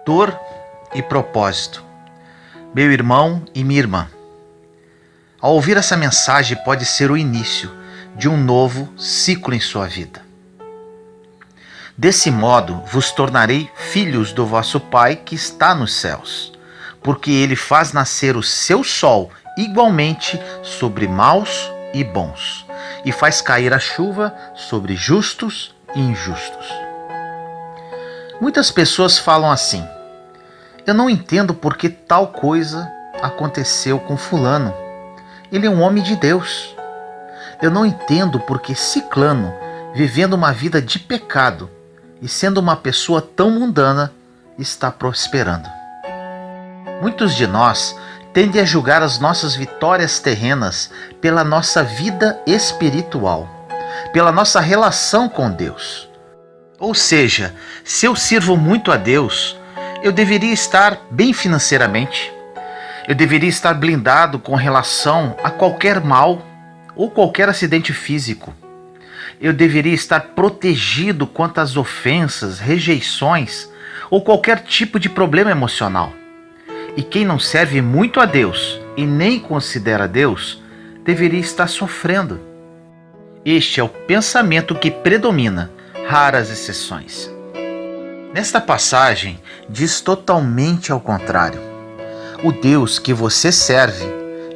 Dor e propósito. Meu irmão e minha irmã, ao ouvir essa mensagem pode ser o início de um novo ciclo em sua vida. Desse modo vos tornarei filhos do vosso Pai que está nos céus, porque ele faz nascer o seu sol igualmente sobre maus e bons, e faz cair a chuva sobre justos e injustos. Muitas pessoas falam assim: eu não entendo por que tal coisa aconteceu com fulano. Ele é um homem de Deus. Eu não entendo por que ciclano, vivendo uma vida de pecado e sendo uma pessoa tão mundana, está prosperando. Muitos de nós tendem a julgar as nossas vitórias terrenas pela nossa vida espiritual, pela nossa relação com Deus. Ou seja, se eu sirvo muito a Deus, eu deveria estar bem financeiramente, eu deveria estar blindado com relação a qualquer mal ou qualquer acidente físico. Eu deveria estar protegido quanto às ofensas, rejeições ou qualquer tipo de problema emocional. E quem não serve muito a Deus e nem considera Deus, deveria estar sofrendo. Este é o pensamento que predomina, raras exceções. Nesta passagem, diz totalmente ao contrário. O Deus que você serve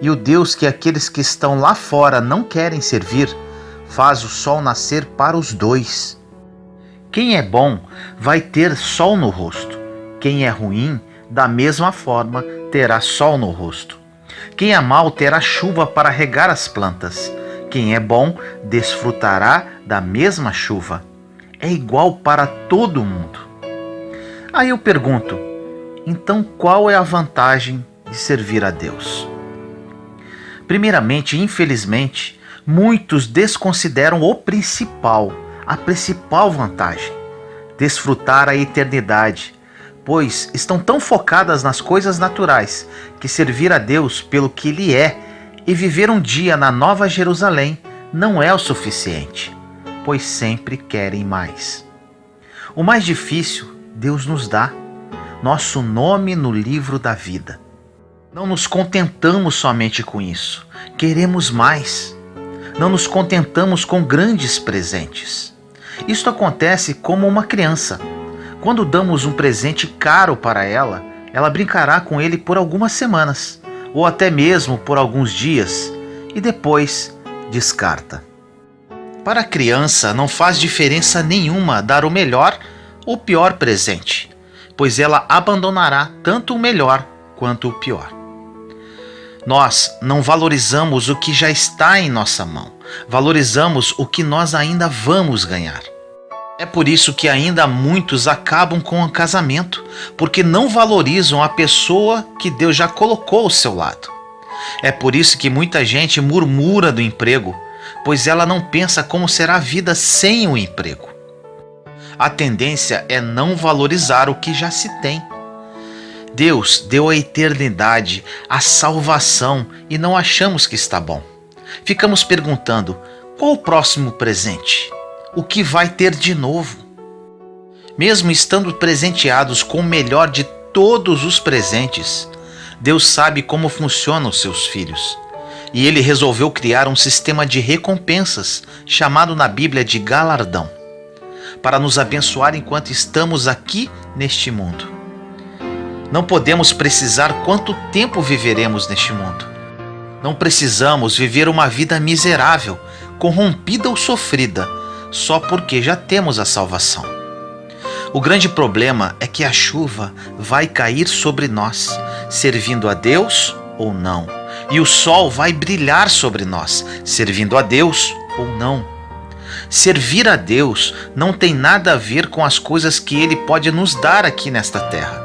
e o Deus que aqueles que estão lá fora não querem servir, faz o sol nascer para os dois. Quem é bom vai ter sol no rosto. Quem é ruim, da mesma forma, terá sol no rosto. Quem é mau terá chuva para regar as plantas. Quem é bom desfrutará da mesma chuva. É igual para todo mundo. Aí eu pergunto, então qual é a vantagem de servir a Deus? Primeiramente, infelizmente, muitos desconsideram o principal, a principal vantagem: desfrutar a eternidade, pois estão tão focadas nas coisas naturais que servir a Deus pelo que Ele é e viver um dia na Nova Jerusalém não é o suficiente, pois sempre querem mais. O mais difícil Deus nos dá, nosso nome no livro da vida. Não nos contentamos somente com isso, queremos mais. Não nos contentamos com grandes presentes. Isto acontece como uma criança. Quando damos um presente caro para ela, ela brincará com ele por algumas semanas, ou até mesmo por alguns dias, e depois descarta. Para a criança não faz diferença nenhuma dar o melhor ou pior presente, pois ela abandonará tanto o melhor quanto o pior. Nós não valorizamos o que já está em nossa mão, valorizamos o que nós ainda vamos ganhar. É por isso que ainda muitos acabam com o casamento, porque não valorizam a pessoa que Deus já colocou ao seu lado. É por isso que muita gente murmura do emprego, pois ela não pensa como será a vida sem o emprego. A tendência é não valorizar o que já se tem. Deus deu a eternidade, a salvação, e não achamos que está bom. Ficamos perguntando, qual o próximo presente? O que vai ter de novo? Mesmo estando presenteados com o melhor de todos os presentes, Deus sabe como funcionam os seus filhos. E Ele resolveu criar um sistema de recompensas, chamado na Bíblia de galardão, para nos abençoar enquanto estamos aqui neste mundo. Não podemos precisar quanto tempo viveremos neste mundo. Não precisamos viver uma vida miserável, corrompida ou sofrida, só porque já temos a salvação. O grande problema é que a chuva vai cair sobre nós, servindo a Deus ou não. E o sol vai brilhar sobre nós, servindo a Deus ou não. Servir a Deus não tem nada a ver com as coisas que Ele pode nos dar aqui nesta terra,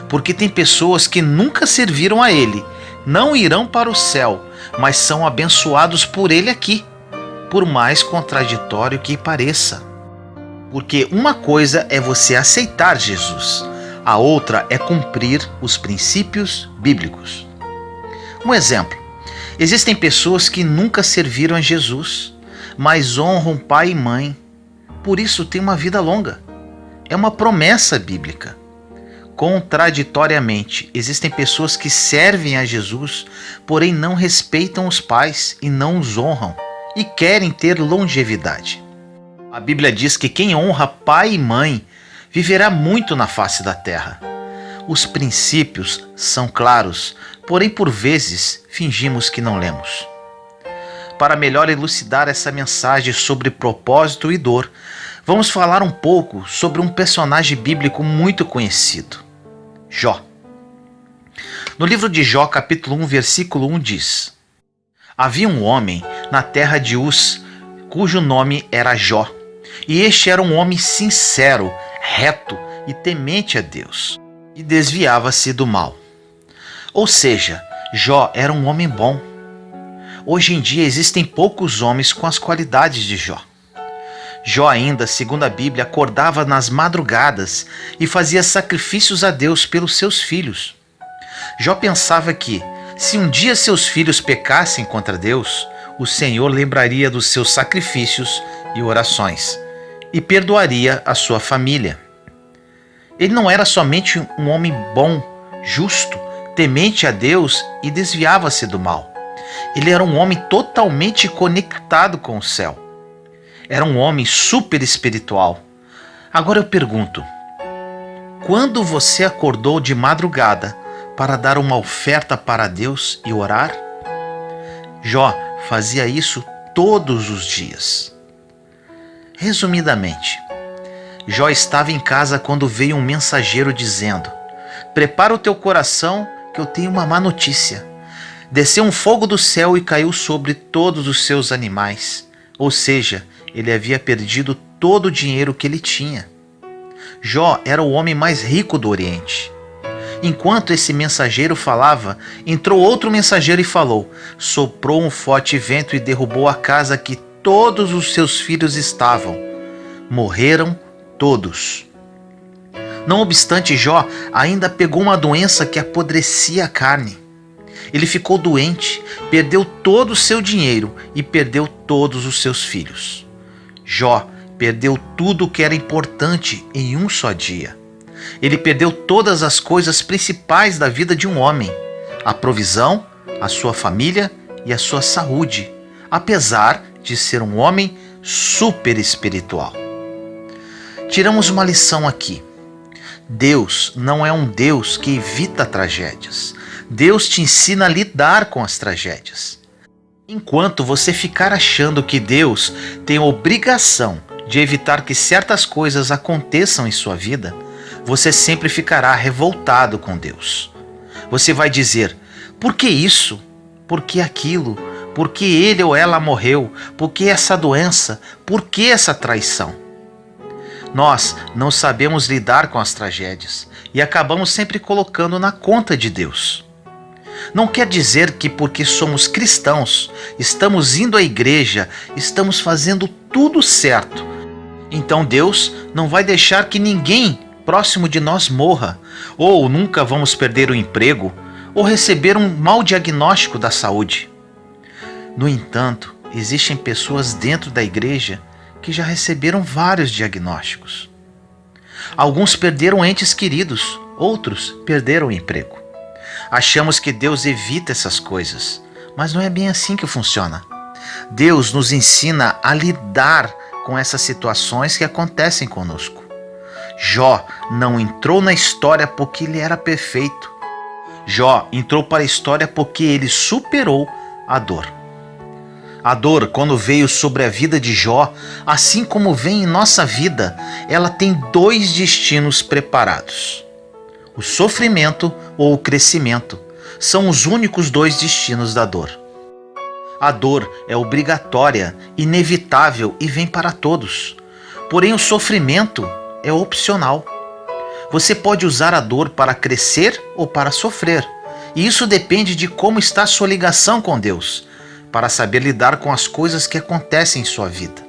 porque tem pessoas que nunca serviram a Ele, não irão para o céu, mas são abençoados por Ele aqui, por mais contraditório que pareça. Porque uma coisa é você aceitar Jesus, a outra é cumprir os princípios bíblicos. Um exemplo: existem pessoas que nunca serviram a Jesus, mas honram pai e mãe, por isso têm uma vida longa. É uma promessa bíblica. contraditoriamente. Existem pessoas que servem a Jesus, porém não respeitam os pais e não os honram, e querem ter longevidade. A Bíblia diz que quem honra pai e mãe viverá muito na face da terra. Os princípios são claros, porém por vezes fingimos que não lemos. Para melhor elucidar essa mensagem sobre propósito e dor, vamos falar um pouco sobre um personagem bíblico muito conhecido, Jó. No livro de Jó, capítulo 1, versículo 1 diz: Havia um homem na terra de Uz, cujo nome era Jó, e este era um homem sincero, reto e temente a Deus, e desviava-se do mal. Ou seja, Jó era um homem bom. Hoje em dia existem poucos homens com as qualidades de Jó. Jó ainda, segundo a Bíblia, acordava nas madrugadas e fazia sacrifícios a Deus pelos seus filhos. Jó pensava que, se um dia seus filhos pecassem contra Deus, o Senhor lembraria dos seus sacrifícios e orações e perdoaria a sua família. Ele não era somente um homem bom, justo, temente a Deus e desviava-se do mal. Ele era um homem totalmente conectado com o céu. Era um homem super espiritual. Agora eu pergunto, quando você acordou de madrugada para dar uma oferta para Deus e orar? Jó fazia isso todos os dias. Resumidamente, Jó estava em casa quando veio um mensageiro dizendo: Prepara o teu coração que eu tenho uma má notícia. Desceu um fogo do céu e caiu sobre todos os seus animais. Ou seja, ele havia perdido todo o dinheiro que ele tinha. Jó era o homem mais rico do Oriente. Enquanto esse mensageiro falava, entrou outro mensageiro e falou: Soprou um forte vento e derrubou a casa que todos os seus filhos estavam. Morreram todos. Não obstante, Jó ainda pegou uma doença que apodrecia a carne. Ele ficou doente, perdeu todo o seu dinheiro e perdeu todos os seus filhos. Jó perdeu tudo o que era importante em um só dia. Ele perdeu todas as coisas principais da vida de um homem: a provisão, a sua família e a sua saúde, apesar de ser um homem super espiritual. Tiramos uma lição aqui. Deus não é um Deus que evita tragédias. Deus te ensina a lidar com as tragédias. Enquanto você ficar achando que Deus tem a obrigação de evitar que certas coisas aconteçam em sua vida, você sempre ficará revoltado com Deus. Você vai dizer: por que isso? Por que aquilo? Por que ele ou ela morreu? Por que essa doença? Por que essa traição? Nós não sabemos lidar com as tragédias e acabamos sempre colocando na conta de Deus. Não quer dizer que porque somos cristãos, estamos indo à igreja, estamos fazendo tudo certo. Então Deus não vai deixar que ninguém próximo de nós morra, ou nunca vamos perder o emprego, ou receber um mau diagnóstico da saúde. No entanto, existem pessoas dentro da igreja que já receberam vários diagnósticos. Alguns perderam entes queridos, outros perderam o emprego. Achamos que Deus evita essas coisas, mas não é bem assim que funciona. Deus nos ensina a lidar com essas situações que acontecem conosco. Jó não entrou na história porque ele era perfeito. Jó entrou para a história porque ele superou a dor. A dor, quando veio sobre a vida de Jó, assim como vem em nossa vida, ela tem dois destinos preparados. O sofrimento ou o crescimento são os únicos dois destinos da dor. A dor é obrigatória, inevitável e vem para todos. Porém, o sofrimento é opcional. Você pode usar a dor para crescer ou para sofrer. E isso depende de como está a sua ligação com Deus, para saber lidar com as coisas que acontecem em sua vida.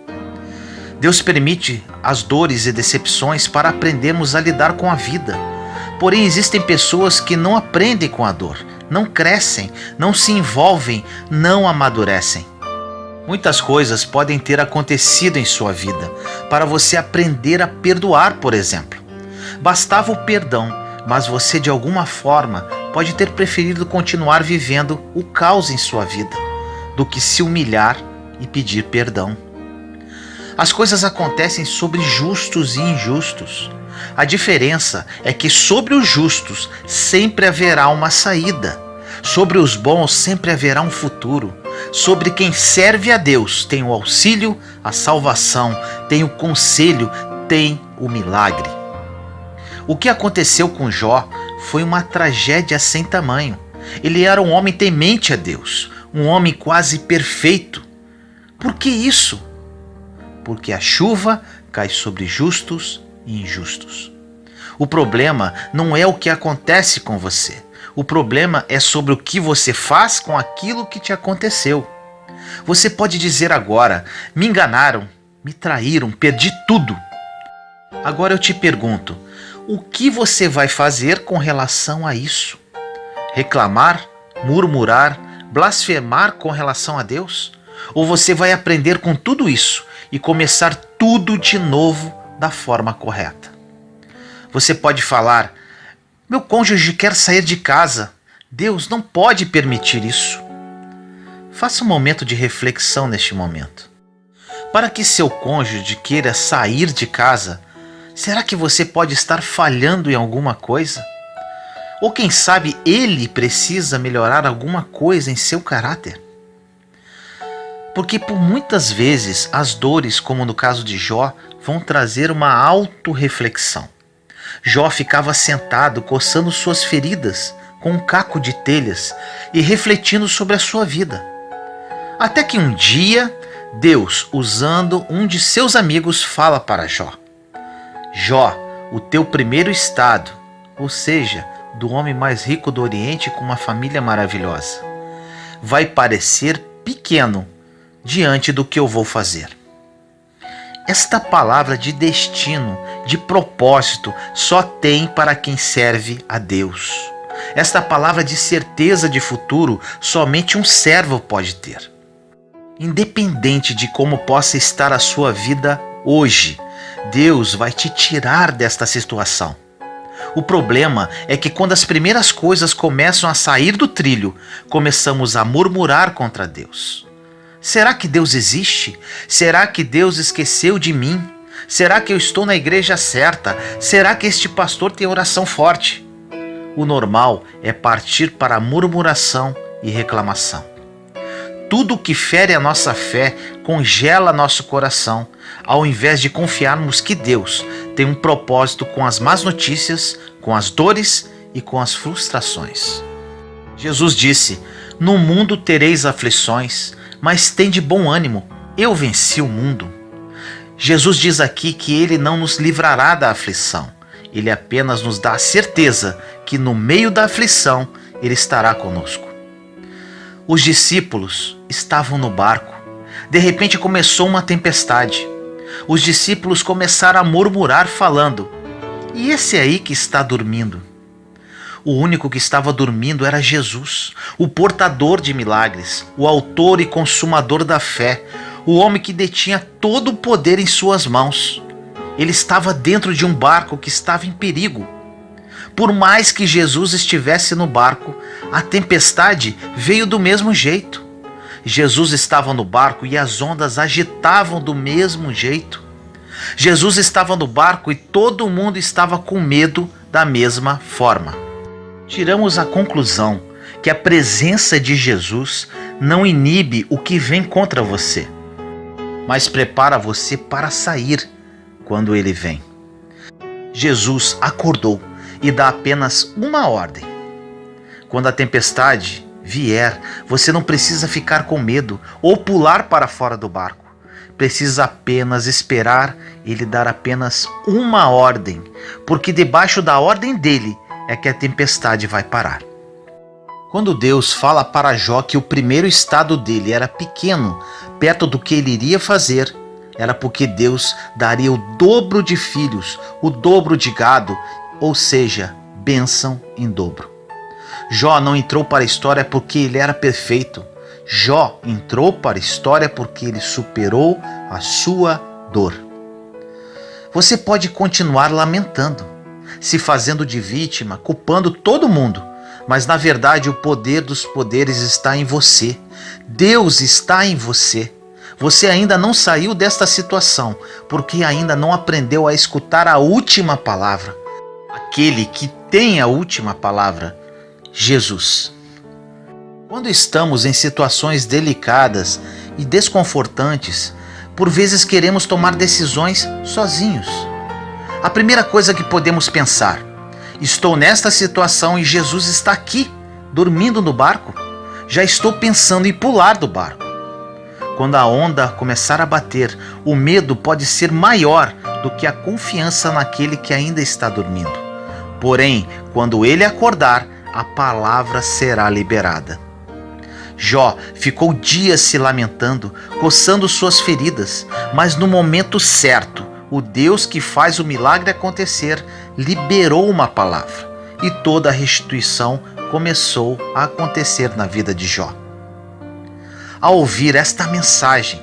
Deus permite as dores e decepções para aprendermos a lidar com a vida. Porém, existem pessoas que não aprendem com a dor, não crescem, não se envolvem, não amadurecem. Muitas coisas podem ter acontecido em sua vida para você aprender a perdoar, por exemplo. Bastava o perdão mas você de alguma forma pode ter preferido continuar vivendo o caos em sua vida do que se humilhar e pedir perdão. As coisas acontecem sobre justos e injustos. A diferença é que sobre os justos sempre haverá uma saída. Sobre os bons sempre haverá um futuro. Sobre quem serve a Deus tem o auxílio, a salvação, tem o conselho, tem o milagre. O que aconteceu com Jó foi uma tragédia sem tamanho. Ele era um homem temente a Deus, um homem quase perfeito. Por que isso? Porque a chuva cai sobre justos e injustos. O problema não é o que acontece com você. O problema é sobre o que você faz com aquilo que te aconteceu. Você pode dizer agora: me enganaram, me traíram, perdi tudo. Agora eu te pergunto, o que você vai fazer com relação a isso? Reclamar, murmurar, blasfemar com relação a Deus? Ou você vai aprender com tudo isso e começar tudo de novo da forma correta? Você pode falar: meu cônjuge quer sair de casa. Deus não pode permitir isso. Faça um momento de reflexão neste momento. Para que seu cônjuge queira sair de casa, será que você pode estar falhando em alguma coisa? Ou quem sabe ele precisa melhorar alguma coisa em seu caráter? Porque por muitas vezes as dores, como no caso de Jó, vão trazer uma autorreflexão. Jó ficava sentado coçando suas feridas com um caco de telhas e refletindo sobre a sua vida. Até que um dia, Deus, usando um de seus amigos, fala para Jó: Jó, o teu primeiro estado, ou seja, do homem mais rico do Oriente com uma família maravilhosa, vai parecer pequeno diante do que eu vou fazer. Esta palavra de destino, de propósito, só tem para quem serve a Deus. Esta palavra de certeza de futuro, somente um servo pode ter. Independente de como possa estar a sua vida hoje, Deus vai te tirar desta situação. O problema é que quando as primeiras coisas começam a sair do trilho, começamos a murmurar contra Deus. Será que Deus existe? Será que Deus esqueceu de mim? Será que eu estou na igreja certa? Será que este pastor tem oração forte? O normal é partir para a murmuração e reclamação. Tudo que fere a nossa fé congela nosso coração, ao invés de confiarmos que Deus tem um propósito com as más notícias, com as dores e com as frustrações. Jesus disse: no mundo tereis aflições, mas tende bom ânimo, eu venci o mundo. Jesus diz aqui que Ele não nos livrará da aflição, Ele apenas nos dá a certeza que no meio da aflição Ele estará conosco. Os discípulos estavam no barco. De repente começou uma tempestade. Os discípulos começaram a murmurar falando: e esse aí que está dormindo? O único que estava dormindo era Jesus, o portador de milagres, o autor e consumador da fé, o homem que detinha todo o poder em suas mãos. Ele estava dentro de um barco que estava em perigo. Por mais que Jesus estivesse no barco, a tempestade veio do mesmo jeito. Jesus estava no barco e as ondas agitavam do mesmo jeito. Jesus estava no barco e todo mundo estava com medo da mesma forma. Tiramos a conclusão que a presença de Jesus não inibe o que vem contra você, mas prepara você para sair quando ele vem. Jesus acordou e dá apenas uma ordem. Quando a tempestade vier, você não precisa ficar com medo ou pular para fora do barco. Precisa apenas esperar ele dar apenas uma ordem, porque debaixo da ordem dele é que a tempestade vai parar. Quando Deus fala para Jó que o primeiro estado dele era pequeno, perto do que ele iria fazer, era porque Deus daria o dobro de filhos, o dobro de gado, ou seja, bênção em dobro. Jó não entrou para a história porque ele era perfeito. Jó entrou para a história porque ele superou a sua dor. Você pode continuar lamentando. se fazendo de vítima, culpando todo mundo. Mas na verdade o poder dos poderes está em você. Deus está em você. Você ainda não saiu desta situação, porque ainda não aprendeu a escutar a última palavra. Aquele que tem a última palavra, Jesus. Quando estamos em situações delicadas e desconfortantes, por vezes queremos tomar decisões sozinhos. A primeira coisa que podemos pensar: estou nesta situação e Jesus está aqui, dormindo no barco. Já estou pensando em pular do barco. Quando a onda começar a bater, o medo pode ser maior do que a confiança naquele que ainda está dormindo. Porém, quando ele acordar, a palavra será liberada. Jó ficou dias se lamentando, coçando suas feridas, mas no momento certo, o Deus que faz o milagre acontecer liberou uma palavra e toda a restituição começou a acontecer na vida de Jó. Ao ouvir esta mensagem,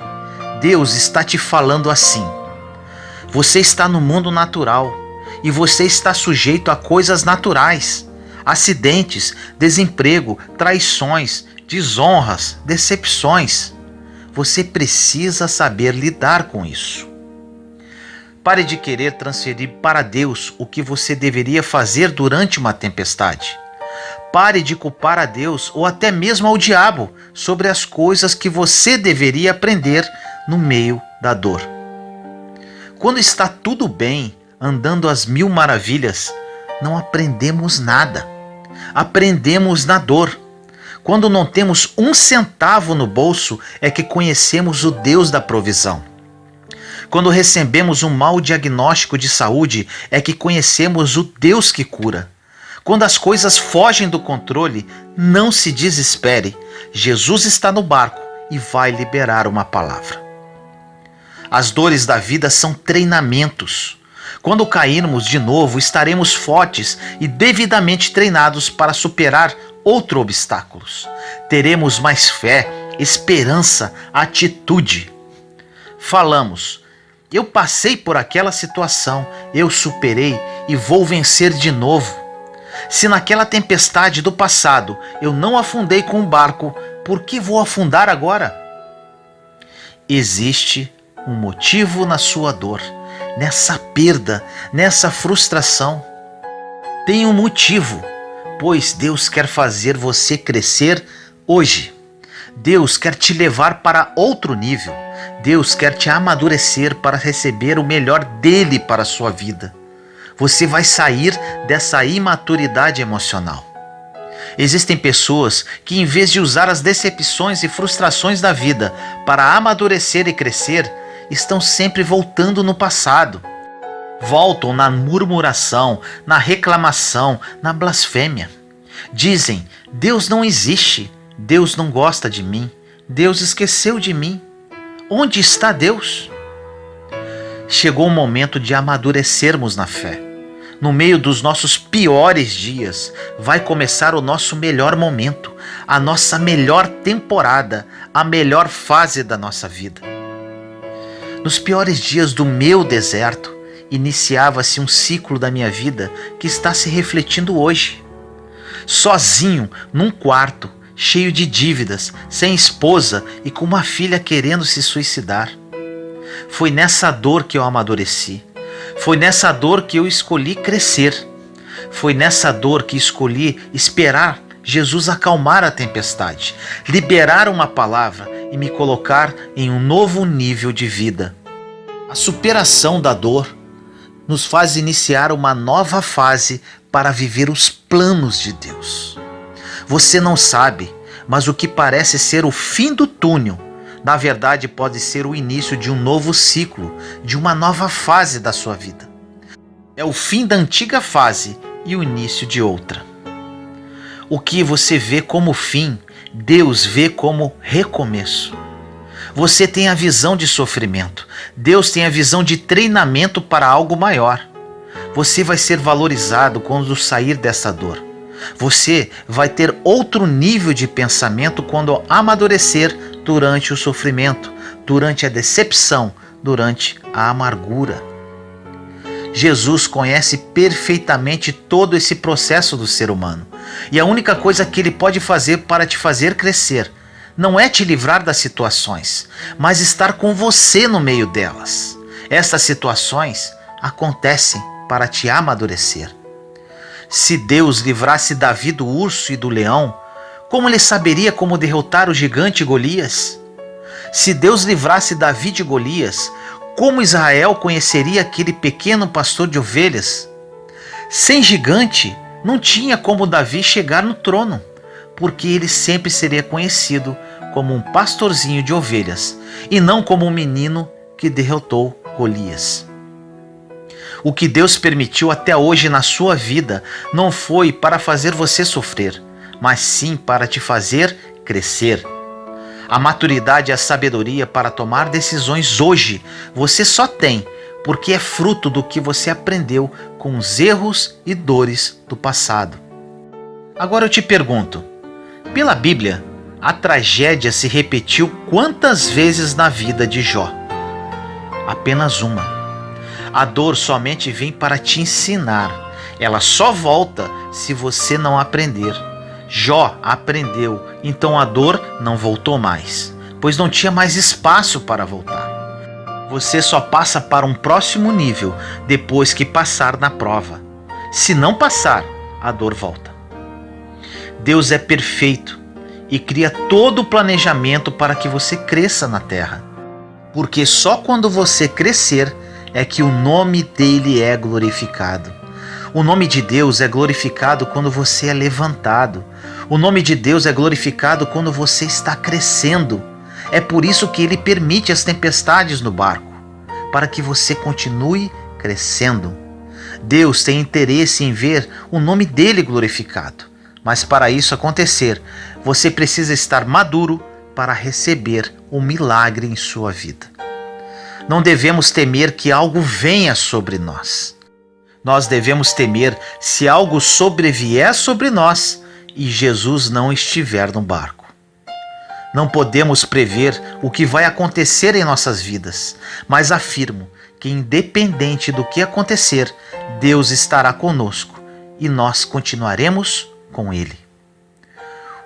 Deus está te falando assim: você está no mundo natural e você está sujeito a coisas naturais, acidentes, desemprego, traições, desonras, decepções. Você precisa saber lidar com isso. Pare de querer transferir para Deus o que você deveria fazer durante uma tempestade. Pare de culpar a Deus ou até mesmo ao diabo sobre as coisas que você deveria aprender no meio da dor. Quando está tudo bem, andando às mil maravilhas, não aprendemos nada. Aprendemos na dor. Quando não temos um centavo no bolso, é que conhecemos o Deus da provisão. Quando recebemos um mau diagnóstico de saúde, é que conhecemos o Deus que cura. Quando as coisas fogem do controle, não se desespere. Jesus está no barco e vai liberar uma palavra. As dores da vida são treinamentos. Quando cairmos de novo, estaremos fortes e devidamente treinados para superar outros obstáculos. Teremos mais fé, esperança, atitude. Falamos: eu passei por aquela situação, eu superei e vou vencer de novo. Se naquela tempestade do passado eu não afundei com o barco, por que vou afundar agora? Existe um motivo na sua dor, nessa perda, nessa frustração. Tem um motivo, pois Deus quer fazer você crescer hoje. Deus quer te levar para outro nível. Deus quer te amadurecer para receber o melhor dele para a sua vida. Você vai sair dessa imaturidade emocional. Existem pessoas que, em vez de usar as decepções e frustrações da vida para amadurecer e crescer, estão sempre voltando no passado. Voltam na murmuração, na reclamação, na blasfêmia. Dizem: Deus não existe, Deus não gosta de mim, Deus esqueceu de mim. Onde está Deus? Chegou o momento de amadurecermos na fé. No meio dos nossos piores dias, vai começar o nosso melhor momento, a nossa melhor temporada, a melhor fase da nossa vida. Nos piores dias do meu deserto, iniciava-se um ciclo da minha vida que está se refletindo hoje. Sozinho, num quarto, cheio de dívidas, sem esposa e com uma filha querendo se suicidar. Foi nessa dor que eu amadureci. Foi nessa dor que eu escolhi crescer. Foi nessa dor que escolhi esperar Jesus acalmar a tempestade, liberar uma palavra e me colocar em um novo nível de vida. A superação da dor nos faz iniciar uma nova fase para viver os planos de Deus. Você não sabe, mas o que parece ser o fim do túnel, na verdade pode ser o início de um novo ciclo, de uma nova fase da sua vida. É o fim da antiga fase e o início de outra. O que você vê como fim, Deus vê como recomeço. Você tem a visão de sofrimento, Deus tem a visão de treinamento para algo maior. Você vai ser valorizado quando sair dessa dor. Você vai ter outro nível de pensamento quando amadurecer durante o sofrimento, durante a decepção, durante a amargura. Jesus conhece perfeitamente todo esse processo do ser humano. E a única coisa que ele pode fazer para te fazer crescer não é te livrar das situações, mas estar com você no meio delas. Essas situações acontecem para te amadurecer. Se Deus livrasse Davi do urso e do leão, como ele saberia como derrotar o gigante Golias? Se Deus livrasse Davi de Golias, como Israel conheceria aquele pequeno pastor de ovelhas? Sem gigante, não tinha como Davi chegar no trono, porque ele sempre seria conhecido como um pastorzinho de ovelhas e não como um menino que derrotou Golias. O que Deus permitiu até hoje na sua vida não foi para fazer você sofrer, mas sim para te fazer crescer. A maturidade e a sabedoria para tomar decisões hoje você só tem porque é fruto do que você aprendeu com os erros e dores do passado. Agora eu te pergunto, pela Bíblia, a tragédia se repetiu quantas vezes na vida de Jó? Apenas uma. A dor somente vem para te ensinar. Ela só volta se você não aprender. Jó aprendeu, então a dor não voltou mais, pois não tinha mais espaço para voltar. Você só passa para um próximo nível depois que passar na prova. Se não passar, a dor volta. Deus é perfeito e cria todo o planejamento para que você cresça na terra. Porque só quando você crescer é que o nome dele é glorificado. O nome de Deus é glorificado quando você é levantado. O nome de Deus é glorificado quando você está crescendo. É por isso que ele permite as tempestades no barco, para que você continue crescendo. Deus tem interesse em ver o nome dele glorificado. Mas para isso acontecer, você precisa estar maduro para receber o milagre em sua vida. Não devemos temer que algo venha sobre nós. Nós devemos temer se algo sobrevier sobre nós e Jesus não estiver no barco. Não podemos prever o que vai acontecer em nossas vidas, mas afirmo que independente do que acontecer, Deus estará conosco e nós continuaremos com Ele.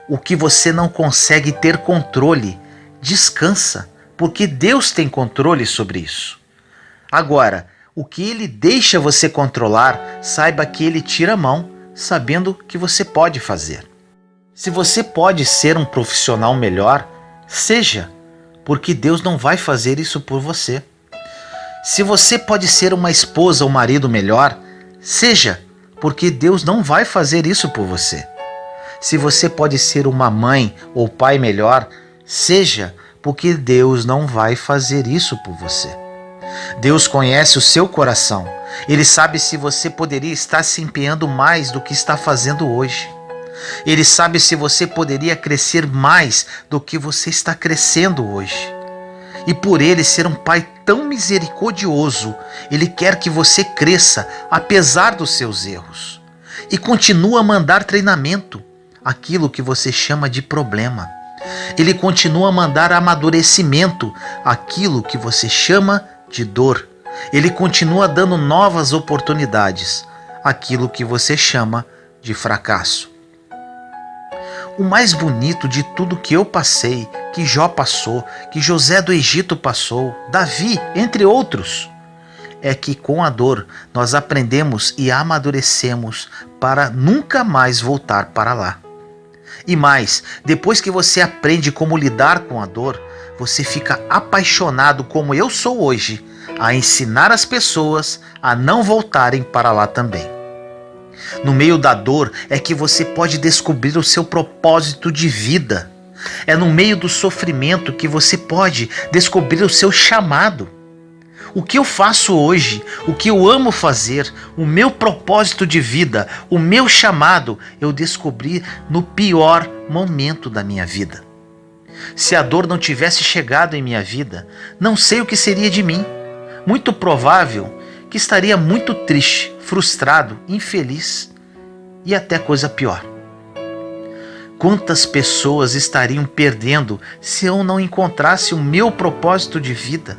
O que você não consegue ter controle, descansa, porque Deus tem controle sobre isso. Agora, o que Ele deixa você controlar, saiba que Ele tira a mão, sabendo que você pode fazer. Se você pode ser um profissional melhor, seja, porque Deus não vai fazer isso por você. Se você pode ser uma esposa ou marido melhor, seja, porque Deus não vai fazer isso por você. Se você pode ser uma mãe ou pai melhor, seja, porque Deus não vai fazer isso por você. Deus conhece o seu coração. Ele sabe se você poderia estar se empenhando mais do que está fazendo hoje. Ele sabe se você poderia crescer mais do que você está crescendo hoje. E por Ele ser um Pai tão misericordioso, Ele quer que você cresça apesar dos seus erros. E continua a mandar treinamento, aquilo que você chama de problema. Ele continua a mandar amadurecimento, aquilo que você chama de dor. Ele continua dando novas oportunidades, aquilo que você chama de fracasso. O mais bonito de tudo que eu passei, que Jó passou, que José do Egito passou, Davi, entre outros, é que com a dor nós aprendemos e amadurecemos para nunca mais voltar para lá. E mais, depois que você aprende como lidar com a dor, você fica apaixonado como eu sou hoje, a ensinar as pessoas a não voltarem para lá também. No meio da dor é que você pode descobrir o seu propósito de vida. É no meio do sofrimento que você pode descobrir o seu chamado. O que eu faço hoje, o que eu amo fazer, o meu propósito de vida, o meu chamado, eu descobri no pior momento da minha vida. Se a dor não tivesse chegado em minha vida, não sei o que seria de mim. Muito provável que estaria muito triste, frustrado, infeliz e até coisa pior. Quantas pessoas estariam perdendo se eu não encontrasse o meu propósito de vida?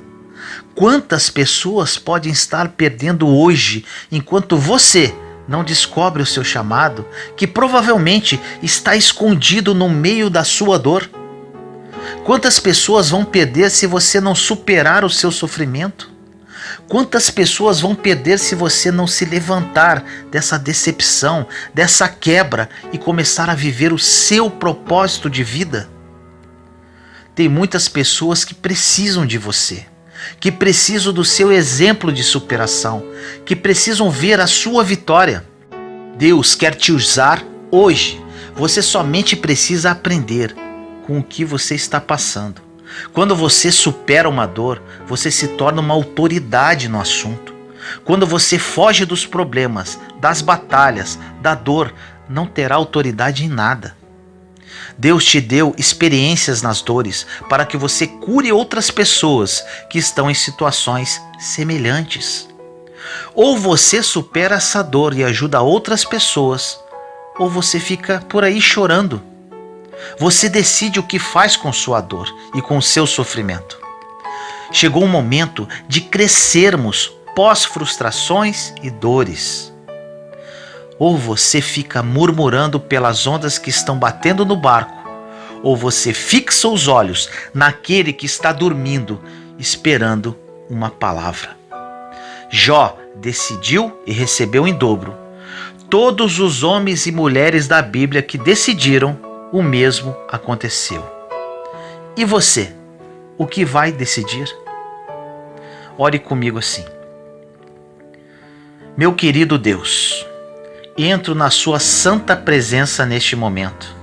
Quantas pessoas podem estar perdendo hoje enquanto você não descobre o seu chamado, que provavelmente está escondido no meio da sua dor? Quantas pessoas vão perder se você não superar o seu sofrimento? Quantas pessoas vão perder se você não se levantar dessa decepção, dessa quebra e começar a viver o seu propósito de vida? Tem muitas pessoas que precisam de você, que precisam do seu exemplo de superação, que precisam ver a sua vitória. Deus quer te usar hoje. Você somente precisa aprender com o que você está passando. Quando você supera uma dor, você se torna uma autoridade no assunto. Quando você foge dos problemas, das batalhas, da dor, não terá autoridade em nada. Deus te deu experiências nas dores para que você cure outras pessoas que estão em situações semelhantes. Ou você supera essa dor e ajuda outras pessoas, ou você fica por aí chorando. Você decide o que faz com sua dor e com o seu sofrimento. Chegou o momento de crescermos pós-frustrações e dores. Ou você fica murmurando pelas ondas que estão batendo no barco, ou você fixa os olhos naquele que está dormindo, esperando uma palavra. Jó decidiu e recebeu em dobro. Todos os homens e mulheres da Bíblia que decidiram, o mesmo aconteceu. E você, o que vai decidir? Ore comigo assim. Meu querido Deus, entro na sua santa presença neste momento.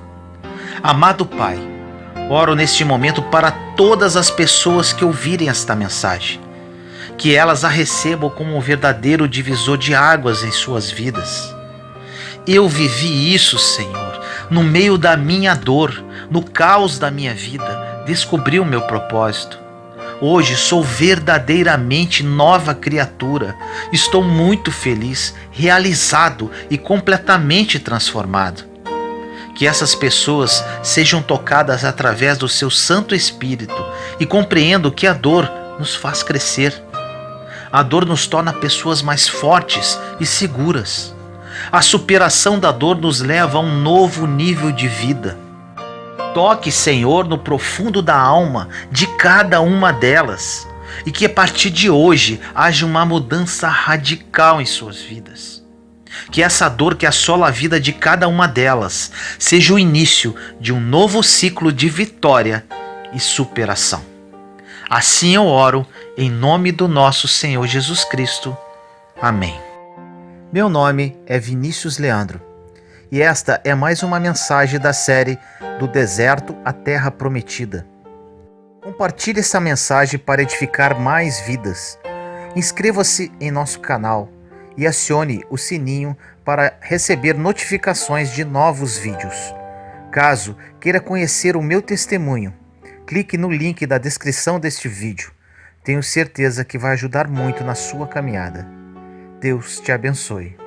Amado Pai, oro neste momento para todas as pessoas que ouvirem esta mensagem, que elas a recebam como um verdadeiro divisor de águas em suas vidas. Eu vivi isso, Senhor, no meio da minha dor, no caos da minha vida, descobri o meu propósito. Hoje sou verdadeiramente nova criatura. Estou muito feliz, realizado e completamente transformado. Que essas pessoas sejam tocadas através do seu Santo Espírito e compreendam que a dor nos faz crescer. A dor nos torna pessoas mais fortes e seguras. A superação da dor nos leva a um novo nível de vida. Toque, Senhor, no profundo da alma de cada uma delas e que a partir de hoje haja uma mudança radical em suas vidas. Que essa dor que assola a vida de cada uma delas seja o início de um novo ciclo de vitória e superação. Assim eu oro em nome do nosso Senhor Jesus Cristo. Amém. Meu nome é Vinícius Leandro e esta é mais uma mensagem da série Do Deserto à Terra Prometida. Compartilhe essa mensagem para edificar mais vidas. Inscreva-se em nosso canal e acione o sininho para receber notificações de novos vídeos. Caso queira conhecer o meu testemunho, clique no link da descrição deste vídeo. Tenho certeza que vai ajudar muito na sua caminhada. Deus te abençoe.